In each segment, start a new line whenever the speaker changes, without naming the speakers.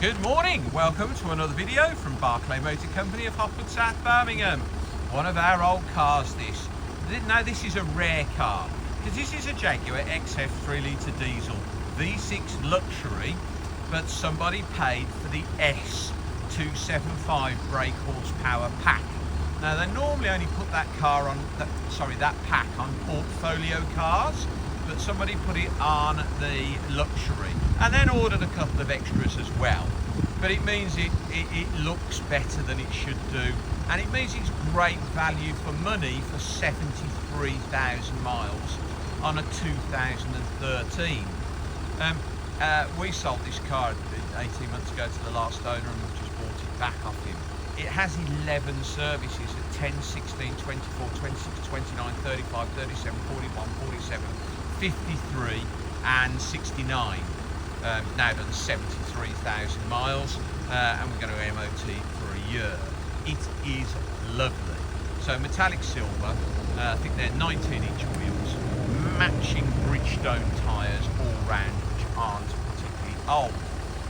Good morning, welcome to another video from Barclay Motor Company of Hopwood, South Birmingham. One of our old cars this. Now this is a rare car, because this is a Jaguar XF 3-litre diesel V6 luxury, but somebody paid for the S275 brake horsepower pack. Now they normally only put that car on, that pack on portfolio cars, but somebody put it on the luxury and then ordered a couple of extras as well. But it means it looks better than it should do, and it means it's great value for money for 73,000 miles on a 2013. We sold this car 18 months ago to the last owner, and we've just bought it back off him. It has 11 services at 10, 16, 24, 26, 29, 35, 37, 41, 47, 53 and 69. Now done 73,000 miles, and we're going to MOT for a year. It is lovely. So metallic silver, I think they're 19-inch wheels, matching Bridgestone tyres all round, which aren't particularly old.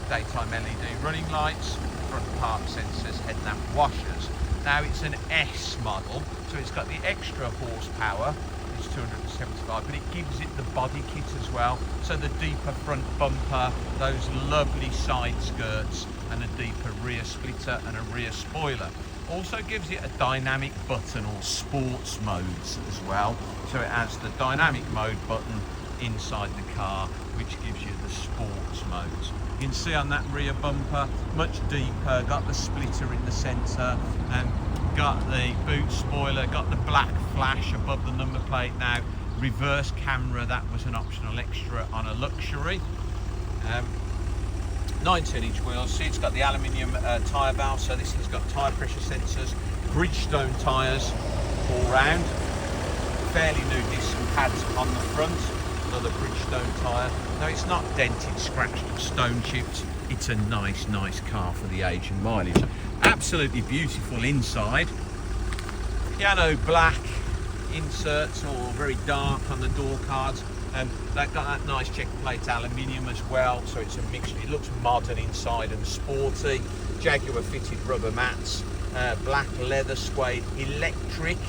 Daytime LED running lights, front park sensors, headlamp washers. Now it's an S model, so it's got the extra horsepower. It's 275, but it gives it the body kit as well, so the deeper front bumper, those lovely side skirts, and a deeper rear splitter and a rear spoiler. Also gives it a dynamic button, or sports modes as well, so it has the dynamic mode button inside the car, which gives you the sports modes. You can see on that rear bumper, much deeper, got the splitter in the centre, and got the boot spoiler, got the black flash above the number plate now, reverse camera, that was an optional extra on a luxury. 19-inch wheels, see it's got the aluminium tyre valve, so this has got tyre pressure sensors, Bridgestone tyres all round, fairly new disc pads on the front, another Bridgestone tyre. Now it's not dented, scratched or stone chipped, it's a nice car for the age and mileage. Absolutely beautiful inside. Piano black inserts, or very dark on the door cards. They've got that nice check plate aluminium as well, so it's a mixture. It looks modern inside and sporty. Jaguar fitted rubber mats, black leather suede, electric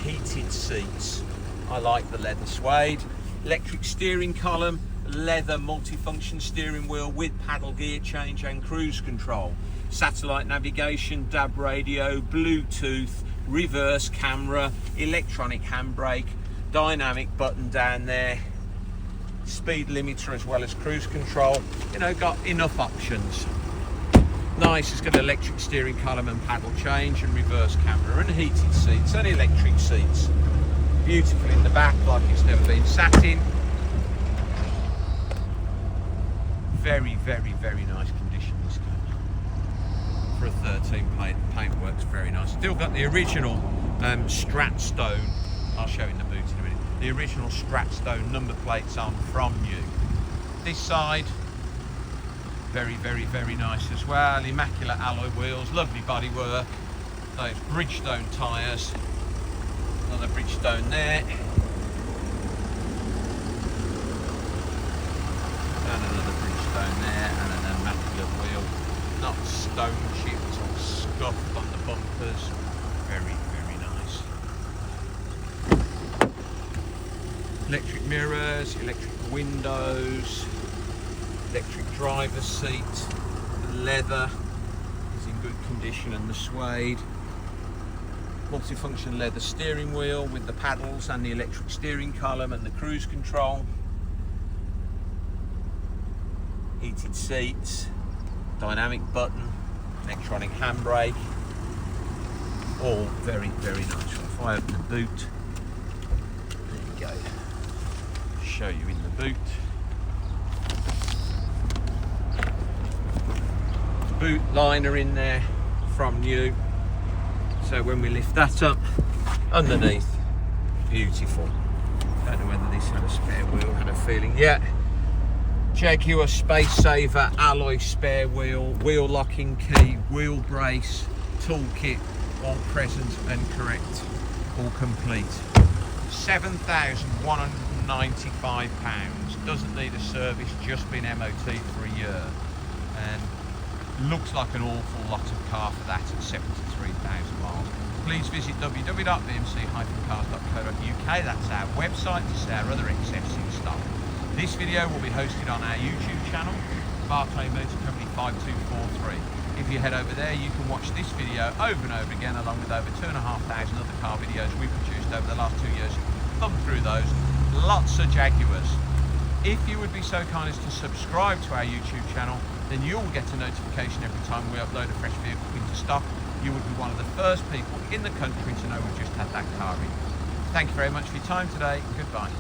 heated seats. I like the leather suede. Electric steering column, leather multifunction steering wheel with paddle gear change and cruise control. Satellite navigation, DAB radio, Bluetooth, reverse camera, electronic handbrake, dynamic button down there, speed limiter as well as cruise control. You know, got enough options. Nice, it's got electric steering column and paddle change and reverse camera and heated seats and electric seats. Beautiful in the back, like it's never been sat in. Very nice condition, this car. For a 13 plate, the paint works very nice. Still got the original Stratstone, I'll show you in the boot in a minute, the original Stratstone number plates on from new. This side, very nice as well. Immaculate alloy wheels, lovely bodywork, those Bridgestone tyres, another Bridgestone there, and another Bridgestone there, and an immaculate wheel, not stone chipped or scuffed on the bumpers. Very nice. Electric mirrors, electric windows, electric driver's seat, the leather is in good condition and the suede. Multifunction leather steering wheel with the paddles and the electric steering column and the cruise control. Heated seats, dynamic button, electronic handbrake, all very nice. If I open the boot, there you go, show you in the boot. Boot liner in there from new, so when we lift that up, underneath, beautiful. Don't know whether this had a spare wheel, had a feeling, yeah. Jaguar Space Saver alloy spare wheel, wheel locking key, wheel brace, toolkit, all present and correct, all complete. £7,195, doesn't need a service, just been MOT for a year. And Looks like an awful lot of car for that at 73,000 miles. Please visit www.bmc-cars.co.uk. That's our website to see our other XFs in stock. This video will be hosted on our YouTube channel, Barclay Motor Company 5243. If you head over there, you can watch this video over and over again, along with over 2,500 other car videos we produced over the last 2 years. Thumb through those. Lots of Jaguars. If you would be so kind as to subscribe to our YouTube channel, then you'll get a notification every time we upload a fresh vehicle into stock. You would be one of the first people in the country to know we've just had that car in. Thank you very much for your time today. Goodbye.